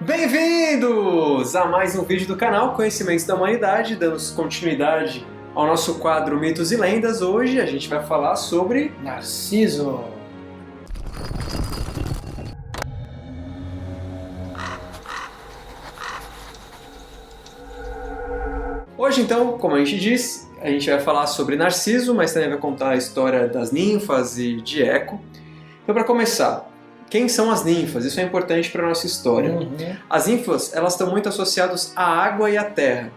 Bem-vindos a mais um vídeo do canal Conhecimentos da Humanidade, dando continuidade ao nosso quadro Mitos e Lendas. Hoje a gente vai falar sobre Narciso. Hoje, então, como a gente disse, a gente vai falar sobre Narciso, mas também vai contar a história das ninfas e de Eco. Então, para começar, quem são as ninfas? Isso é importante para a nossa história. As ninfas, elas estão muito associadas à água e à terra.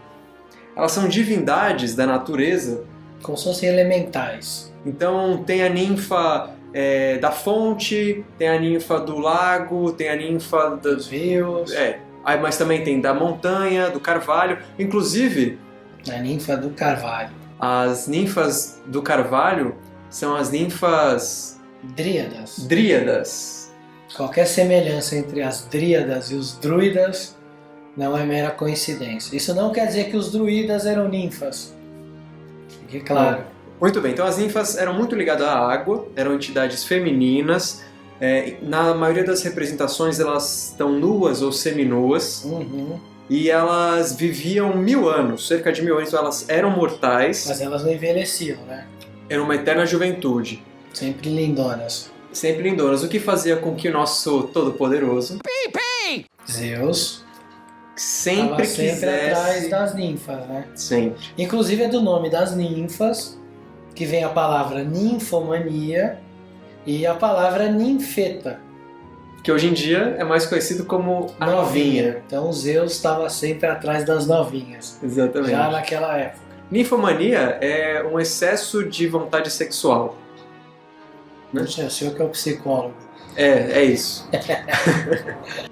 Elas são divindades da natureza. Como se fossem elementais. Então, tem a ninfa da fonte, tem a ninfa do lago, tem a ninfa dos rios. Mas também tem da montanha, do carvalho. Inclusive, a ninfa do carvalho. As ninfas do carvalho são as ninfas dríadas. Qualquer semelhança entre as dríadas e os druidas não é mera coincidência. Isso não quer dizer que os druidas eram ninfas. Fique claro. Muito bem, então as ninfas eram muito ligadas à água, eram entidades femininas. Na maioria das representações elas estão nuas ou seminuas. E elas viviam 1000 anos, cerca de 1000 anos, então elas eram mortais. Mas elas não envelheciam, né? Era uma eterna juventude. Sempre lindonas. Sempre lindonas, o que fazia com que o nosso todo-poderoso Zeus sempre atrás das ninfas, né? Sempre. Inclusive é do nome das ninfas que vem a palavra ninfomania e a palavra ninfeta, que hoje em dia é mais conhecido como a novinha. Então Zeus estava sempre atrás das novinhas. Exatamente. Já naquela época. Ninfomania é um excesso de vontade sexual. Não sei, o senhor que é o psicólogo. É isso.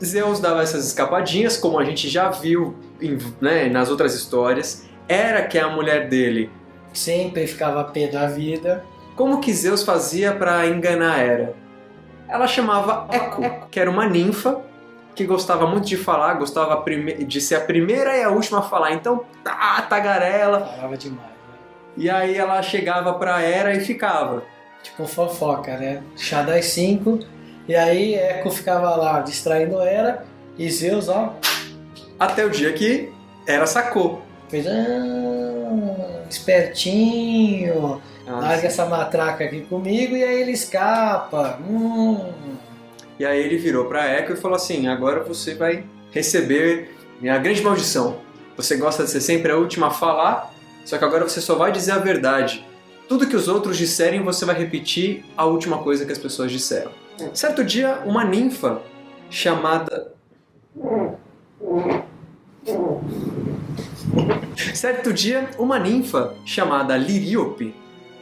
Zeus dava essas escapadinhas, como a gente já viu nas outras histórias. Hera, que é a mulher dele, sempre ficava a pé da vida. Como que Zeus fazia para enganar Hera? Ela chamava Eco, que era uma ninfa que gostava muito de falar, gostava de ser a primeira e a última a falar. Então, tagarela. Falava demais, né? E aí ela chegava pra Hera e ficava. Tipo fofoca, né? Chá das 5. E aí Eco ficava lá distraindo Hera e Zeus, ó. Até o dia que Hera sacou. Fez, espertinho. Larga essa matraca aqui comigo e aí ele escapa. E aí ele virou pra Eco e falou assim: agora você vai receber minha grande maldição. Você gosta de ser sempre a última a falar, só que agora você só vai dizer a verdade. Tudo que os outros disserem, você vai repetir a última coisa que as pessoas disseram. Certo dia, uma ninfa chamada... Liríope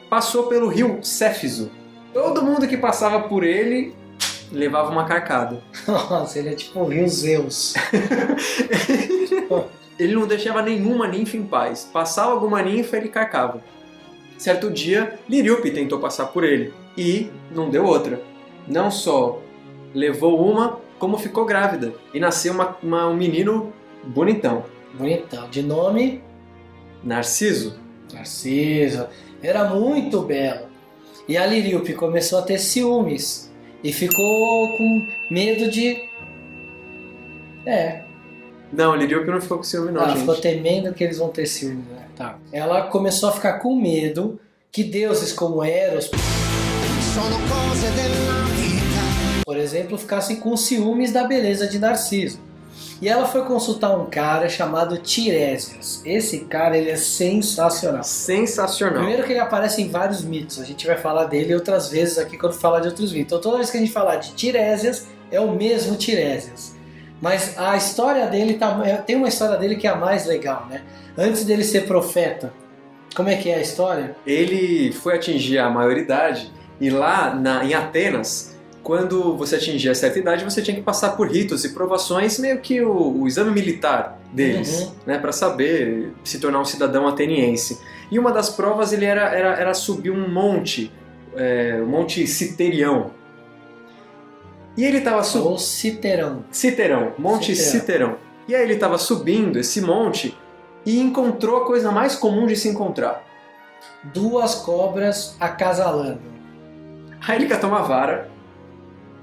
passou pelo rio Céfiso. Todo mundo que passava por ele levava uma carcada. Nossa, ele é tipo o rio Zeus. Ele não deixava nenhuma ninfa em paz. Passava alguma ninfa, ele carcava. Certo dia, Liríope tentou passar por ele e não deu outra. Não só levou uma, como ficou grávida. E nasceu um menino bonitão. Bonitão. De nome? Narciso. Narciso. Era muito belo. E a Liríope começou a ter ciúmes. E ficou com medo de... Não, Liríope não ficou com ciúme não, Ela gente. ficou temendo que eles vão ter ciúmes, né? Tá. Ela começou a ficar com medo que deuses como Eros, por exemplo, ficassem com ciúmes da beleza de Narciso. E ela foi consultar um cara chamado Tiresias. Esse cara, ele é sensacional. Sensacional. Primeiro que ele aparece em vários mitos. A gente vai falar dele outras vezes aqui quando falar de outros mitos. Então toda vez que a gente falar de Tiresias, é o mesmo Tiresias. Mas a história dele tem uma história dele que é a mais legal, né? Antes dele ser profeta, como é que é a história? Ele foi atingir a maioridade e lá em Atenas, quando você atingia certa idade, você tinha que passar por ritos e provações, meio que o exame militar deles, né, para saber se tornar um cidadão ateniense. E uma das provas ele era subir um monte, o Monte Citerião. E ele estava subindo... Ou Citerão. Monte Citerão. E aí ele estava subindo esse monte e encontrou a coisa mais comum de se encontrar. 2 cobras acasalando. Aí ele catou uma vara,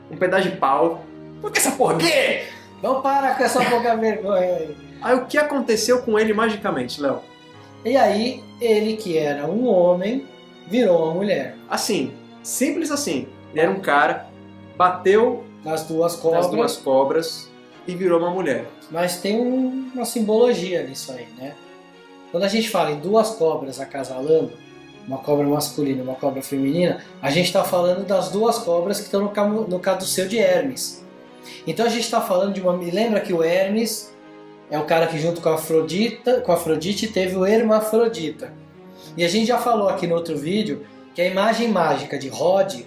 um pedaço de pau. Por que essa porra aqui? Não para com essa pouca vergonha aí. Aí o que aconteceu com ele magicamente, Léo? E aí, ele que era um homem, virou uma mulher. Assim, simples assim. Ele era um cara, bateu Nas duas nas duas cobras e virou uma mulher. Mas tem uma simbologia nisso aí, né? Quando a gente fala em duas cobras acasalando, uma cobra masculina e uma cobra feminina, a gente está falando das duas cobras que estão no caduceu de Hermes. Então a gente está falando de uma... Lembra que o Hermes é o cara que junto com a Afrodite teve o Hermafrodita. E a gente já falou aqui no outro vídeo que a imagem mágica de Rod,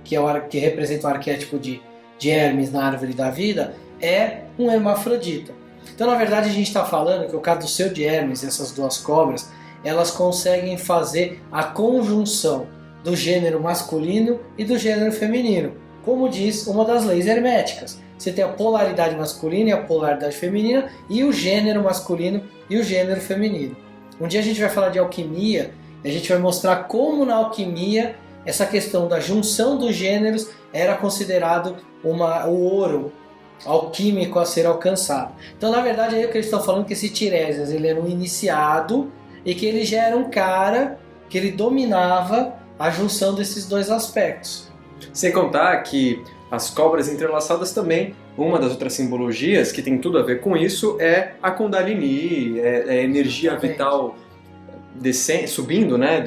que representa o arquétipo de Hermes na árvore da vida, é um hermafrodita. Então, na verdade, a gente está falando que o caduceu de Hermes, essas duas cobras, elas conseguem fazer a conjunção do gênero masculino e do gênero feminino, como diz uma das leis herméticas. Você tem a polaridade masculina e a polaridade feminina, e o gênero masculino e o gênero feminino. Um dia a gente vai falar de alquimia, e a gente vai mostrar como na alquimia essa questão da junção dos gêneros era considerado o ouro alquímico a ser alcançado. Então, na verdade, aí o que eles estão falando é que esse Tiresias, ele era um iniciado e que ele já era um cara que ele dominava a junção desses dois aspectos. Sem contar que as cobras entrelaçadas também, uma das outras simbologias que tem tudo a ver com isso é a Kundalini, é a energia vital subindo, né,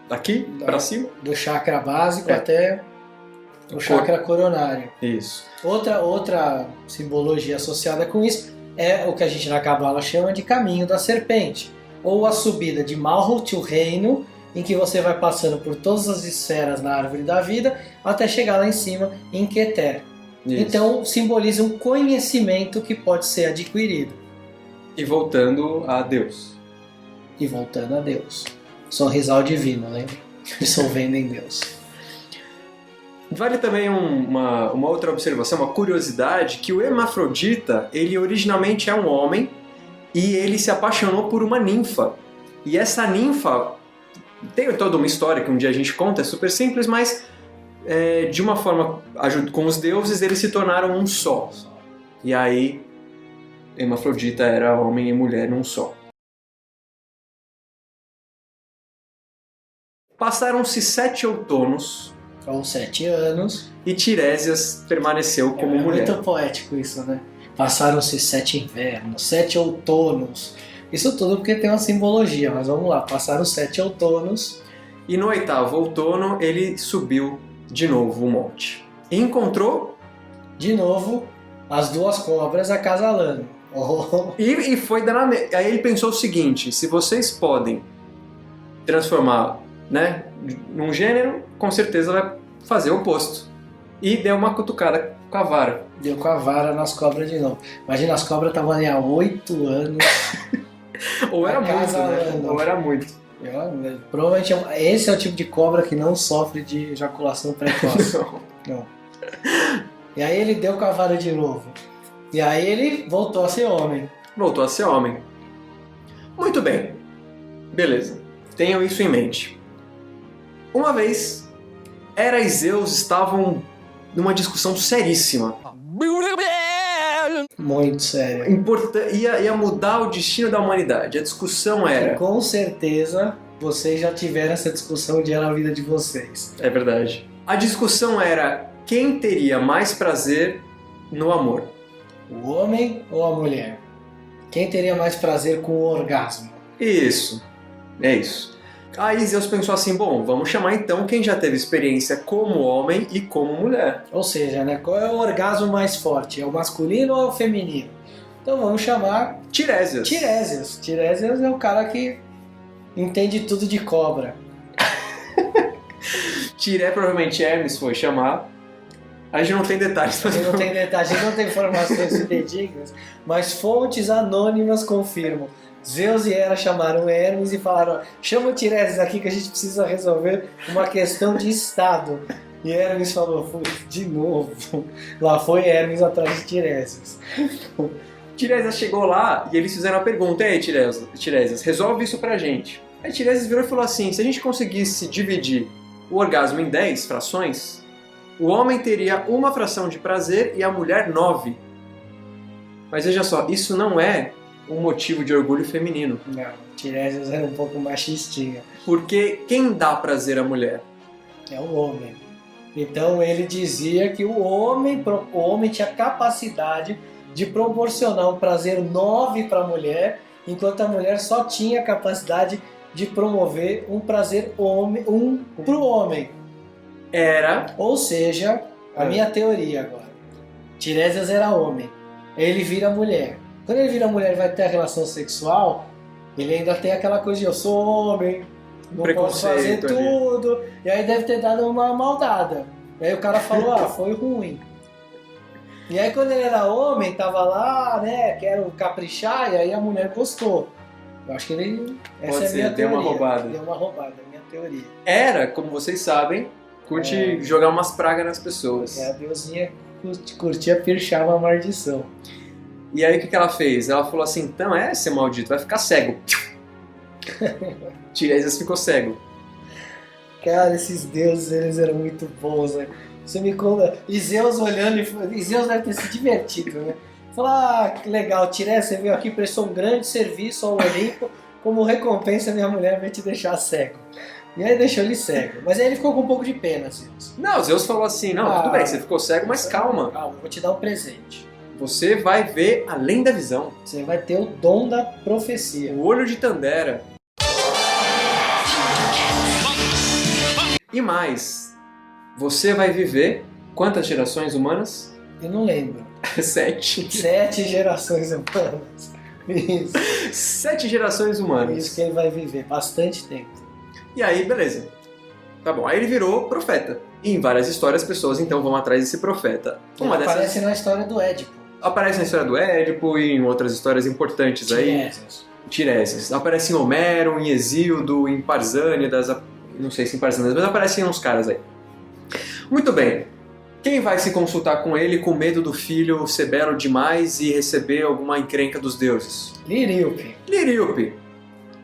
daqui para cima. Do chakra básico até o chakra coronário. Isso. Outra simbologia associada com isso é o que a gente na Cabala chama de caminho da serpente, ou a subida de Malhut, o reino, em que você vai passando por todas as esferas na árvore da vida até chegar lá em cima em Keter. Isso. Então simboliza um conhecimento que pode ser adquirido. E voltando a Deus. Sorrisal divino, lembra? Dissolvendo em Deus. Vale também uma outra observação, uma curiosidade, que o Hermafrodita, ele originalmente é um homem e ele se apaixonou por uma ninfa. E essa ninfa tem toda uma história que um dia a gente conta, é super simples, mas de uma forma, com os deuses, eles se tornaram um só. E aí, Hermafrodita era homem e mulher num só. Passaram-se 7 outonos. Ou 7 anos. E Tiresias permaneceu como mulher. É muito poético isso, né? Passaram-se 7 invernos, 7 outonos. Isso tudo porque tem uma simbologia, mas vamos lá. Passaram 7 outonos. E no 8º outono, ele subiu de novo o monte. E encontrou... de novo, as duas cobras acasalando. Oh. E foi dar Aí ele pensou o seguinte, se vocês podem transformar, né, num gênero, com certeza vai fazer o oposto. E deu uma cutucada com a vara. Deu com a vara nas cobras de novo. Imagina, as cobras estavam ali há 8 anos. Ou era muito, né? Ou era muito. Provavelmente esse é o tipo de cobra que não sofre de ejaculação precoce. Não. E aí ele deu com a vara de novo. E aí ele voltou a ser homem. Muito bem. Beleza. Tenham isso em mente. Uma vez, Hera e Zeus estavam numa discussão seríssima. Muito sério. Ia mudar o destino da humanidade. A discussão era... E com certeza vocês já tiveram essa discussão um dia na vida de vocês. É verdade. A discussão era quem teria mais prazer no amor. O homem ou a mulher? Quem teria mais prazer com o orgasmo? Isso. É isso. Aí Zeus pensou assim, bom, vamos chamar então quem já teve experiência como homem e como mulher. Ou seja, né, qual é o orgasmo mais forte? É o masculino ou é o feminino? Então vamos chamar... Tiresias. Tiresias é o cara que entende tudo de cobra. Provavelmente Hermes foi chamar. A gente não tem detalhes. A gente não tem informações fidedignas, mas fontes anônimas confirmam. Zeus e Hera chamaram Hermes e falaram, chama o Tiresias aqui que a gente precisa resolver uma questão de estado. E Hermes falou, de novo, lá foi Hermes atrás de Tiresias. Tiresias chegou lá e eles fizeram a pergunta, e aí Tiresias, resolve isso pra gente. Aí Tiresias virou e falou assim, se a gente conseguisse dividir o orgasmo em 10 frações, o homem teria uma fração de prazer e a mulher 9. Mas veja só, isso não é um motivo de orgulho feminino. Não, Tiresias era um pouco machistinha. Porque quem dá prazer à mulher? É o homem. Então ele dizia que o homem tinha capacidade de proporcionar um prazer 9 para a mulher, enquanto a mulher só tinha capacidade de promover um prazer 1 para o homem. Ou seja, a minha teoria agora. Tiresias era homem. Ele vira mulher. Quando ele vira mulher e vai ter a relação sexual, ele ainda tem aquela coisa de eu sou homem, não posso fazer tudo. Ali. E aí deve ter dado uma maldada. E aí o cara falou, foi ruim. E aí quando ele era homem, tava lá, né, quero caprichar, e aí a mulher gostou. Eu acho que ele... Essa é a minha teoria. Deu uma roubada, é a minha teoria. Como vocês sabem, curte jogar umas pragas nas pessoas. A deusinha curtia pirchar uma maldição. E aí o que ela fez? Ela falou assim, então seu maldito, vai ficar cego. Tiresias ficou cego. Cara, esses deuses, eles eram muito bons, né? Você me conta, e Zeus olhando, e Zeus deve ter se divertido, né? Falar, que legal, Tiresias, você veio aqui, prestou um grande serviço ao Olimpo, como recompensa minha mulher vai te deixar cego. E aí deixou ele cego. Mas aí ele ficou com um pouco de pena, Zeus. Não, Zeus falou assim, tudo bem, você ficou cego, mas calma. Calma, eu vou te dar um presente. Você vai ver além da visão. Você vai ter o dom da profecia. O olho de Tandera. E mais, você vai viver quantas gerações humanas? Eu não lembro. 7. 7 gerações humanas. Isso. 7 gerações humanas. Isso que ele vai viver, bastante tempo. E aí, beleza. Tá bom, aí ele virou profeta. E em várias histórias, as pessoas então vão atrás desse profeta. Aparece na história do Édipo. Aparece na história do Édipo e em outras histórias importantes aí. Tiresias. Aparece em Homero, em Hesíodo, em Parsânidas, não sei se em Parsânidas, mas aparecem uns caras aí. Muito bem. Quem vai se consultar com ele com medo do filho ser belo demais e receber alguma encrenca dos deuses? Liríope.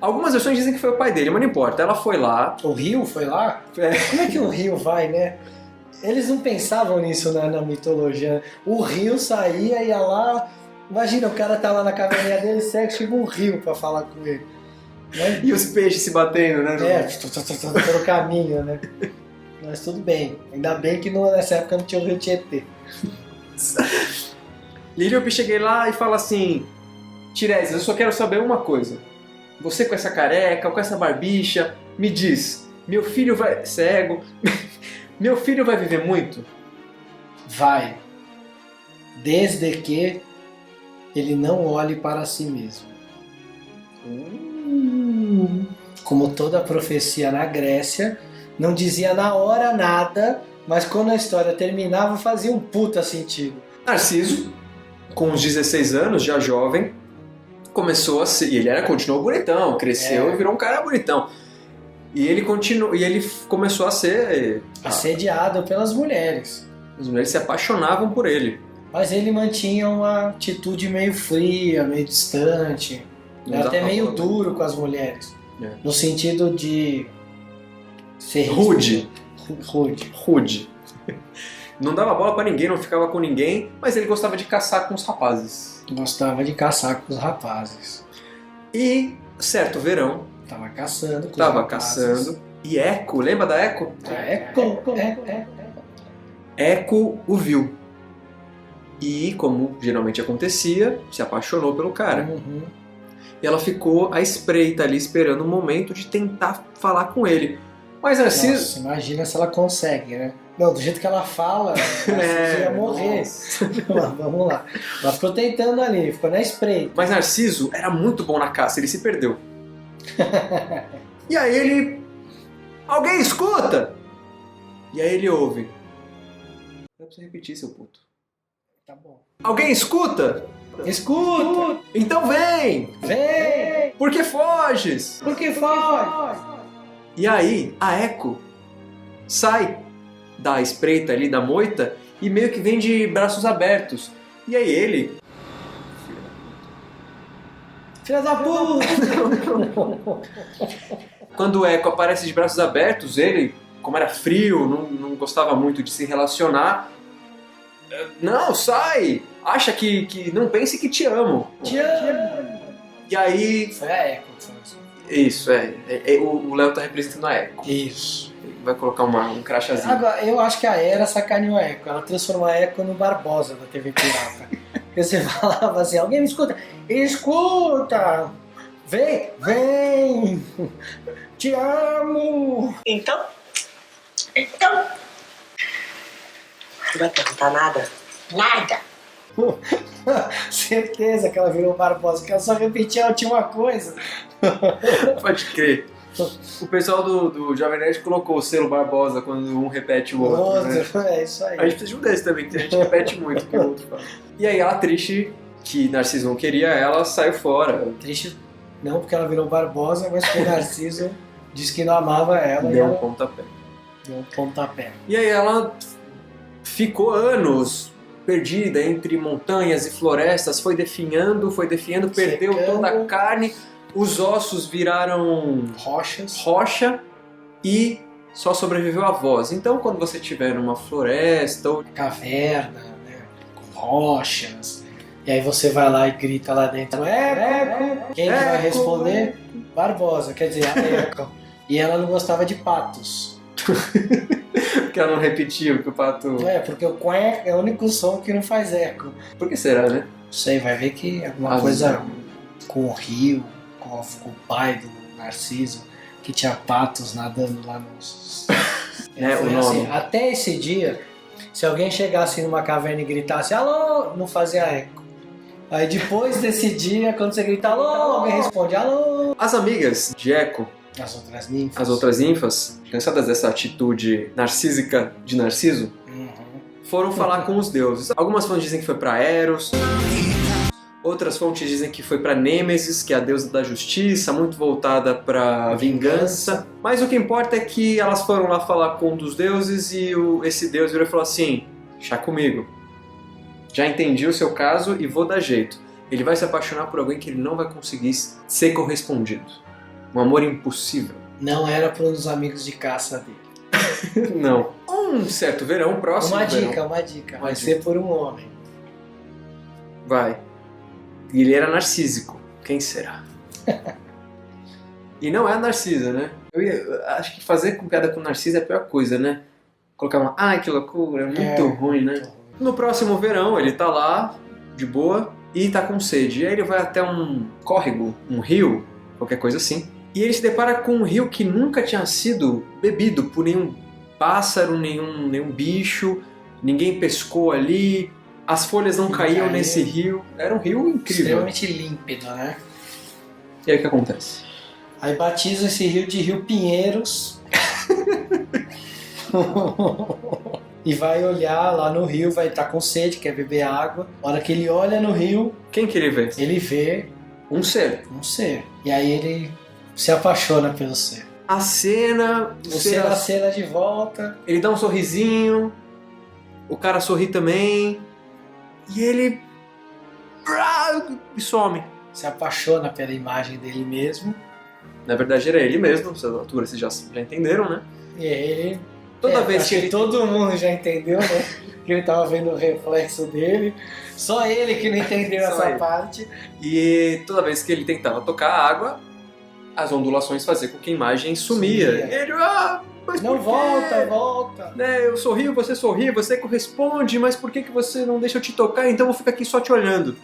Algumas versões dizem que foi o pai dele, mas não importa. Ela foi lá. O rio foi lá? Como é que o rio vai, né? Eles não pensavam nisso na mitologia. O rio saía, ia lá... Imagina, o cara tá lá na caverninha dele, cego, chega um rio pra falar com ele. Né? E os peixes se batendo, né? Pelo caminho, né? Mas tudo bem. Ainda bem que nessa época não tinha o rio Tietê. Liríope, cheguei lá e fala assim, Tiresias, eu só quero saber uma coisa. Você com essa careca, com essa barbicha, me diz, meu filho vai... cego... Meu filho vai viver muito? Vai. Desde que ele não olhe para si mesmo. Como toda profecia na Grécia, não dizia na hora nada, mas quando a história terminava fazia um puta sentido. Narciso, com uns 16 anos, já jovem, começou a ser... E ele continuou bonitão, cresceu e virou um cara bonitão. E ele começou a ser... assediado pelas mulheres. As mulheres se apaixonavam por ele. Mas ele mantinha uma atitude meio fria, meio distante. Era até meio duro com as mulheres. No sentido de... ser rude. Rude. Não dava bola pra ninguém, não ficava com ninguém, mas ele gostava de caçar com os rapazes. Gostava de caçar com os rapazes. E, certo verão... Tava caçando. E Eco, lembra da Eco? Eco o viu. E, como geralmente acontecia, se apaixonou pelo cara. E ela ficou à espreita ali, esperando o momento de tentar falar com ele. Mas Narciso... Nossa, imagina se ela consegue, né? Não, do jeito que ela fala, Narciso ia morrer. Vamos lá. Ela ficou tentando ali, ficou na espreita. Mas Narciso era muito bom na caça, ele se perdeu. E aí ele... Alguém escuta? E aí ele ouve. Eu preciso repetir, seu puto. Tá bom. Alguém escuta? Escuta! Então vem! Vem! Por que foges? Por que foge? E aí a Eco sai da espreita ali, da moita, e meio que vem de braços abertos. E aí ele... Filha da puta! Quando o Eco aparece de braços abertos, ele, como era frio, não gostava muito de se relacionar. Não, sai! acha que não pense que te amo. Te amo. E aí... Foi a Echo que falou isso. Isso, o Léo tá representando a Echo. Isso. Ele vai colocar um crachazinho. Agora, eu acho que a Era sacaneou a Echo. Ela transformou a Echo no Barbosa da TV Pirata. Porque você falava assim, alguém me escuta? Escuta! Vem! Te amo! Então? Não vai perguntar nada? Nada! Certeza que ela virou Barbosa, que ela só repetia a última coisa. Pode crer. O pessoal do Jovem Nerd colocou o selo Barbosa quando um repete o outro, né? É isso aí. A gente precisa de um desse também, que a gente repete muito o que o outro fala. E aí ela, triste, que Narciso não queria ela, saiu fora. Triste não porque ela virou Barbosa, mas porque Narciso disse que não amava ela. Deu um pontapé. Deu um pontapé. E aí ela ficou anos perdida entre montanhas e florestas, foi definhando, perdeu Secando. toda a carne, os ossos viraram rocha e só sobreviveu a voz. Então, quando você estiver numa floresta ou Caverna, né, com rochas, e aí você vai lá e grita lá dentro, Eco! Quem que vai responder? Barbosa, quer dizer, a Eco. E ela não gostava de patos. porque ela não repetia o que o pato... Porque o quém é o único som que não faz eco. Por que será, né? Não sei, vai ver que alguma coisa com o rio, com o pai do Narciso, que tinha patos nadando lá nos... O nome. Assim, até esse dia, se alguém chegasse numa caverna e gritasse alô, não fazia eco. Aí depois desse dia, quando você grita alô, alguém responde alô. As amigas de Eco, As outras ninfas, cansadas dessa atitude narcísica de Narciso, foram falar com os deuses. Algumas fontes dizem que foi para Eros, outras fontes dizem que foi para Nêmesis, que é a deusa da justiça, muito voltada para vingança. Mas o que importa é que elas foram lá falar com um dos deuses e esse deus virou e falou assim: chá comigo, já entendi o seu caso e vou dar jeito. Ele vai se apaixonar por alguém que ele não vai conseguir ser correspondido. Um amor impossível. Não era para os amigos de caça dele. Não. Um certo verão, próximo Uma verão. dica. Vai ser por um homem. Vai. E ele era narcísico. Quem será? E não é a Narcisa, né? Acho que fazer com piada com Narcisa é a pior coisa, né? Colocar uma... Ai, que loucura. É muito ruim, né? No próximo verão, ele tá lá, de boa, e tá com sede. E aí ele vai até um córrego, um rio, qualquer coisa assim. E ele se depara com um rio que nunca tinha sido bebido por nenhum pássaro, nenhum bicho, ninguém pescou ali, as folhas não caíam nesse rio. Era um rio incrível. Extremamente límpido, né? E aí o que acontece? Aí batiza esse rio de Rio Pinheiros. E vai olhar lá no rio, vai estar com sede, quer beber água. Na hora que ele olha no rio... Quem que ele vê? Ele vê... Um ser. E aí ele se apaixona pelo ser. A cena... O ser acena de volta. Ele dá um sorrisinho, o cara sorri também, e ele... e some. Se apaixona pela imagem dele mesmo. Na verdade era ele mesmo, nessa altura vocês já entenderam, né? E ele... Toda vez que ele... todo mundo já entendeu, né? Que ele tava vendo o reflexo dele. Só ele que não entendeu essa parte. E toda vez que ele tentava tocar a água, as ondulações faziam com que a imagem sumia. E ele, mas não, por quê? volta. Né, eu sorrio, você corresponde, mas por que você não deixa eu te tocar? Então eu vou ficar aqui só te olhando.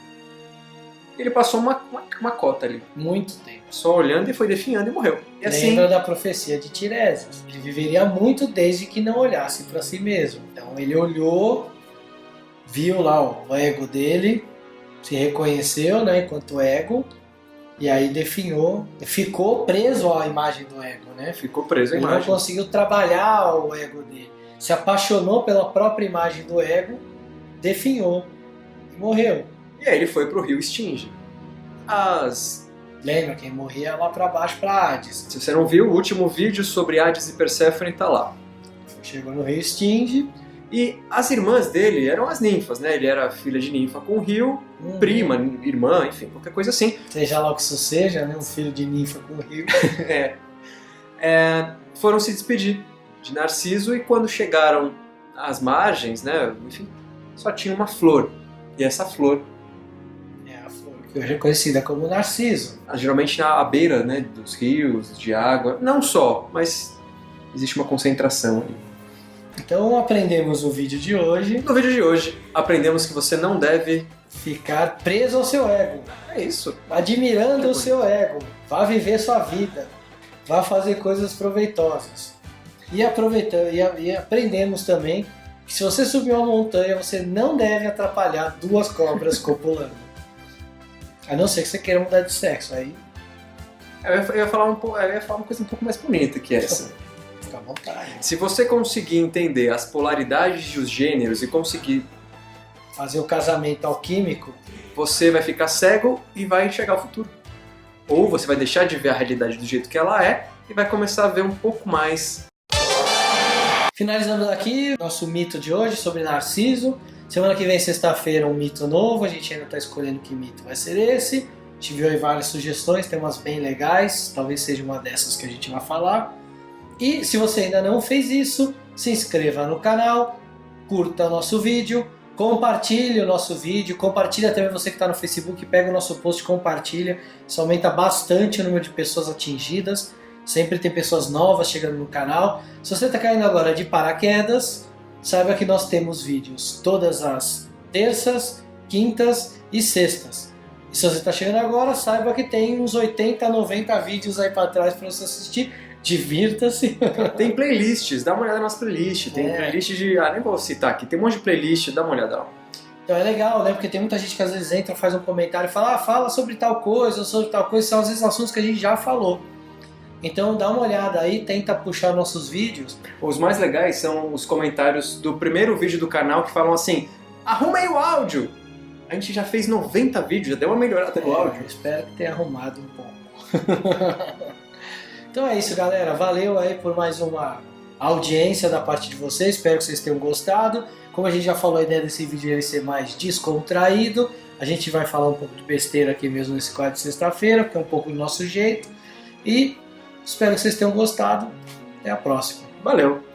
Ele passou uma cota ali. Muito tempo. Só olhando e foi definhando e morreu. E assim... Lembra da profecia de Tiresias. Ele viveria muito desde que não olhasse para si mesmo. Então ele olhou, viu lá o ego dele, se reconheceu, né, enquanto ego, e aí definhou, ficou preso à imagem do ego, né? Ficou preso à imagem. Ele não conseguiu trabalhar o ego dele. Se apaixonou pela própria imagem do ego, definhou e morreu. E aí ele foi pro rio Estinge. Lembra, quem morria lá pra baixo pra Hades. Se você não viu, o último vídeo sobre Hades e Perséfone tá lá. Chegou no rio Estinge. E as irmãs dele eram as ninfas, né? Ele era filha de ninfa com o rio, prima, irmã, enfim, qualquer coisa assim. Seja lá o que isso seja, né? Um filho de ninfa com o rio. Foram se despedir de Narciso e quando chegaram às margens, né? Enfim, só tinha uma flor. e essa flor. É a flor que hoje é conhecida como narciso. Geralmente à beira, né, dos rios, de água. Não só, mas existe uma concentração ali. Então aprendemos no vídeo de hoje. No vídeo de hoje, aprendemos que você não deve... Ficar preso ao seu ego. É isso. Admirando o seu ego. Vá viver sua vida. Vá fazer coisas proveitosas. E aprendemos também que se você subir uma montanha, você não deve atrapalhar duas cobras copulando. A não ser que você queira mudar de sexo. Aí Eu ia falar uma coisa um pouco mais bonita que essa. fica à vontade. Se você conseguir entender as polaridades dos gêneros e conseguir, Fazer o casamento alquímico. você vai ficar cego e vai enxergar o futuro. Ou você vai deixar de ver a realidade do jeito que ela é e vai começar a ver um pouco mais. Finalizamos aqui nosso mito de hoje sobre Narciso. Semana que vem, sexta-feira, um mito novo. A gente ainda está escolhendo que mito vai ser esse. A gente viu aí várias sugestões, tem umas bem legais. Talvez seja uma dessas que a gente vai falar. E se você ainda não fez isso, se inscreva no canal, curta o nosso vídeo, compartilhe o nosso vídeo, compartilha também você que está no Facebook, pega o nosso post e compartilha. Isso aumenta bastante o número de pessoas atingidas. Sempre tem pessoas novas chegando no canal. Se você está caindo agora de paraquedas, saiba que nós temos vídeos todas as terças, quintas e sextas. E se você está chegando agora, saiba que tem uns 80, 90 vídeos aí para trás para você assistir. Divirta-se. Tem playlists, dá uma olhada nas playlists. Tem playlist de... nem vou citar aqui. Tem um monte de playlist, dá uma olhada lá. Então é legal, né? Porque tem muita gente que às vezes entra, faz um comentário e fala, fala sobre tal coisa, são às vezes assuntos que a gente já falou. Então dá uma olhada aí, tenta puxar nossos vídeos. Os mais legais são os comentários do primeiro vídeo do canal que falam assim: arruma aí o áudio! A gente já fez 90 vídeos, já deu uma melhorada no áudio. Espero que tenha arrumado um pouco. Então é isso, galera. Valeu aí por mais uma audiência da parte de vocês. Espero que vocês tenham gostado. Como a gente já falou, a ideia desse vídeo é ser mais descontraído. A gente vai falar um pouco de besteira aqui mesmo nesse quadro de sexta-feira, porque é um pouco do nosso jeito. E espero que vocês tenham gostado. Até a próxima. Valeu!